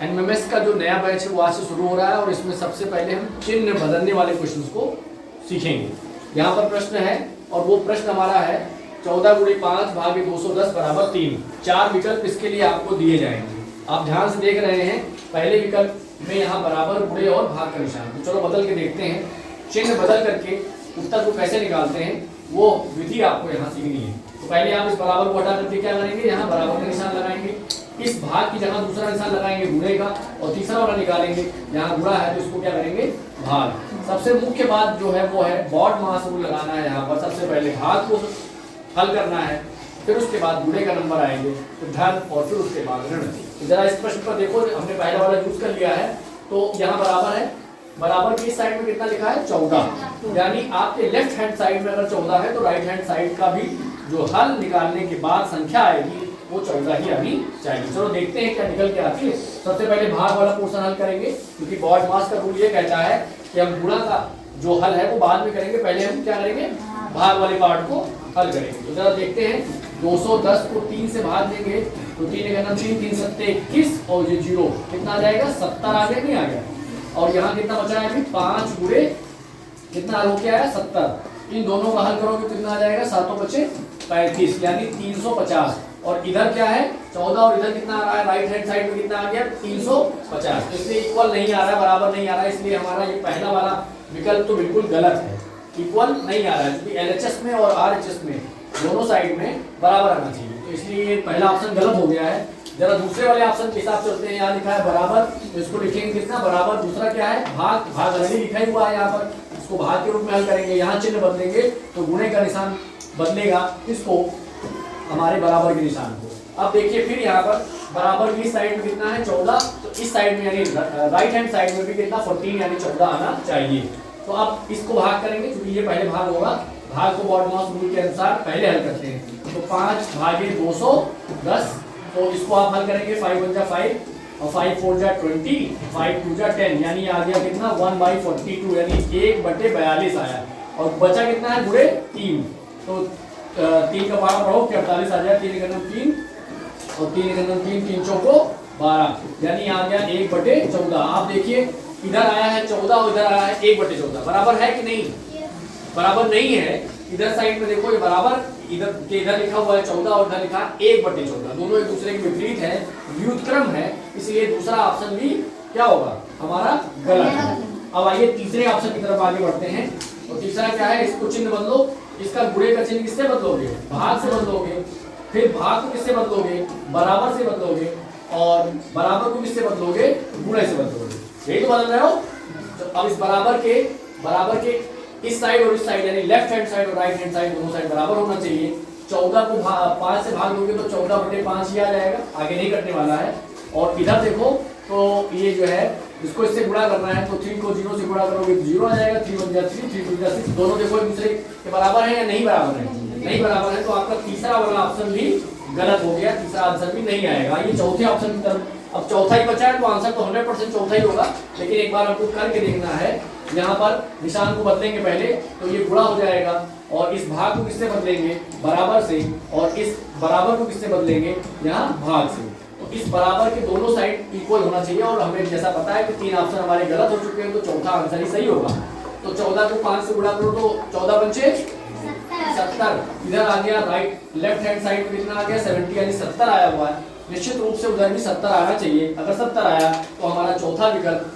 NMS का जो नया बैच है वो आज से शुरू हो रहा है और इसमें सबसे पहले हम चिन्ह बदलने वाले क्वेश्चन को सीखेंगे। यहाँ पर प्रश्न है और वो प्रश्न हमारा है 14 × 5 भागे 210 बराबर 3। 4 विकल्प इसके लिए आपको दिए जाएंगे। आप ध्यान से देख रहे हैं, पहले विकल्प में यहाँ बराबर, गुणे और भाग का निशान। तो चलो बदल के देखते हैं। चिन्ह बदल करके उत्तर को कैसे निकालते हैं वो विधि आपको यहाँ सीखनी है। तो पहले आप इस बराबर को हटा करके क्या करेंगे, यहाँ बराबर का निशान लगाएंगे। इस भाग की जगह दूसरा निशान लगाएंगे गुणे का, और तीसरा वाला निकालेंगे। यहाँ गुणा है तो इसको क्या करेंगे, भाग। सबसे मुख्य बात जो है वो है बॉड मास रूल लगाना है। यहाँ पर सबसे पहले भाग को हल करना है, फिर उसके बाद गुणे का नंबर आएंगे, फिर धन, और फिर उसके बाद ऋण। तो जरा इस प्रश्न पर देखो, हमने पहला वाला यूज कर लिया है। तो यहाँ बराबर है, बराबर की साइड में कितना लिखा है, 14। यानी आपके लेफ्ट हैंड साइड में अगर 14 है तो राइट हैंड साइड का भी जो हल निकालने के बाद संख्या आएगी वो 14 ही आनी चाहिए। चलो देखते हैं क्या निकल के आती है। सबसे पहले भाग वाला पोर्शन हल करेंगे, क्योंकि बॉड मास का रूल ये कहता है कि हम गुणा का जो हल है वो बाद में करेंगे, पहले हम क्या करेंगे, भाग वाले पार्ट को हल करेंगे। तो जरा देखते हैं, 210 को 3 से भाग देंगे तो 3 का 3, 3 7 21, और ये 0 कितना आ जाएगा, 70 आ गया, नहीं आ गया। और यहाँ कितना बचा है अभी, 5 गुणे कितना हो गया है, 70। इन दोनों का हल करोगे कितना आ जाएगा, 7 बचे 35, यानी 350। और इधर क्या है 14, और इधर कितना आ रहा है, राइट हैंड साइड में कितना आ गया, 350। इसलिए इक्वल नहीं आ रहा है, बराबर नहीं आ रहा है। इसलिए हमारा ये पहला वाला विकल्प तो बिल्कुल गलत है, इक्वल नहीं आ रहा है। क्योंकि एलएचएस में और आरएचएस में दोनों साइड में बराबर आना चाहिए। तो इसलिए पहला ऑप्शन गलत हो गया है। जरा दूसरे वाले ऑप्शन के हिसाब चलते हैं। यहाँ लिखा है बराबर, तो इसको लिखेंगे कितना, बराबर। दूसरा क्या है, भाग। भाग ऑलरेडी लिखा ही हुआ है यहाँ पर, इसको भाग के रूप में हल करेंगे। यहाँ चिन्ह बदलेंगे तो गुणे का निशान बदलेगा, इसको हमारे बराबर के निशान को। अब देखिए फिर यहाँ पर बराबर की साइड में कितना है, 14। तो इस साइड में यानी राइट हैंड साइड में भी कितना, 14 यानी 14 आना चाहिए। तो अब इसको भाग करेंगे, क्योंकि ये पहले भाग होगा। भाग को बॉड मास रूल के अनुसार पहले हल करते हैं। तो 5 भागे 210, तो इसको आप हल करेंगे, 5 × 5 और 5 × 4 = 20, 5 × 2 = 10, यानी आ गया कितना, 1/42, यानी 1/42 आया। और बचा कितना है, गुणे 3। तो 3 का 12 बढ़ो, 48 आ जाए। 3 × 3 और 3 × 3, 3 चौको 12, यानी आ गया 1/14। आप देखिए इधर आया है 14 और इधर आया है 1/14। बराबर है कि नहीं, बराबर नहीं है। इधर साइड में देखो, ये बराबर इधर लिखा हुआ है 14 और इधर लिखा है 1/14। दोनों एक दूसरे के विपरीत है, व्युत्क्रम है, इसलिए दूसरा ऑप्शन भी क्या होगा, हमारा गलत है। अब आइए तीसरे ऑप्शन की तरफ आगे बढ़ते हैं। और तीसरा क्या है, इसको चिन्ह बदलो। इसका गुणे का चिन्ह किससे बदलोगे, भाग से बदलोगे। फिर भाग को किससे बदलोगे, बराबर से बदलोगे। और बराबर को किससे बदलोगे, गुणे से बदलोगे। यही तो बदल रहे हो। तो अब इस बराबर के इस साइड और इस साइड, यानी लेफ्ट हैंड साइड और राइट हैंड साइड दोनों साइड बराबर होना चाहिए। 14 को 5 से भाग दोगे तो 14/5 ही आ जाएगा, आगे नहीं कटने वाला है। और इधर देखो तो ये जो है इसको इससे गुणा करना है, तो 3 को 0 से गुणा करोगे तो 0 आ जाएगा। 3 × 1 = 3, 3 × 2 = 6। दोनों देखो एक दूसरे के बराबर है या नहीं बराबर है, नहीं बराबर है। तो आपका तीसरा वाला ऑप्शन भी गलत हो गया, तीसरा आंसर भी नहीं आएगा। ये चौथे ऑप्शन की तरफ, अब चौथा ही बचा है तो आंसर तो 100% चौथा ही होगा। लेकिन एक बार आपको करके देखना है। यहाँ पर निशान को बदलेंगे पहले, तो ये गुणा हो जाएगा। और इस भाग को किससे बदलेंगे, बराबर से। और इस बराबर को किससे बदलेंगे, यहाँ भाग से। तो इस बराबर के दोनों साइड इक्वल होना चाहिए। और हमें जैसा पता है कि 3 ऑप्शन हमारे गलत हो चुके हैं, तो चौथा आंसर ही सही होगा। तो 14 को 5 से गुणा करो तो 14 × 5 = 70। इधर आ गया लेफ्ट हैंड साइड में कितना आ गया, 70, यानी 70 आया हुआ है। निश्चित रूप से उधर भी 70 आना चाहिए। अगर 70 आया तो हमारा चौथा विकल्प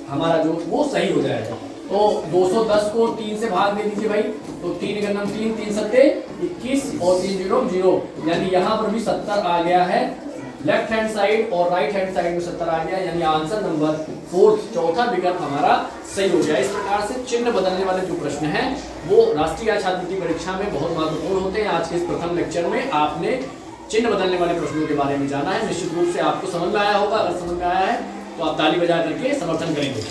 हमारा जो वो सही हो जाएगा। तो 210 को 3 से भाग दे दीजिए भाई। तो 3 × 3, 3 7 21 और 3 0 0, यानी यहाँ पर भी 70 आ गया है। लेफ्ट हैंड साइड और राइट हैंड साइड में 70 आ गया, यानी आंसर नंबर 4, चौथा विकल्प हमारा सही हो गया। इस प्रकार से चिन्ह बदलने वाले जो प्रश्न हैं वो राष्ट्रीय छात्रवृत्ति परीक्षा में बहुत महत्वपूर्ण होते हैं। आज के इस प्रथम लेक्चर में आपने चिन्ह बदलने वाले प्रश्नों के बारे में जाना है। निश्चित रूप से आपको समझ में आया होगा। अगर समझ में आया है तो आप ताली बजा करके समर्थन करेंगे।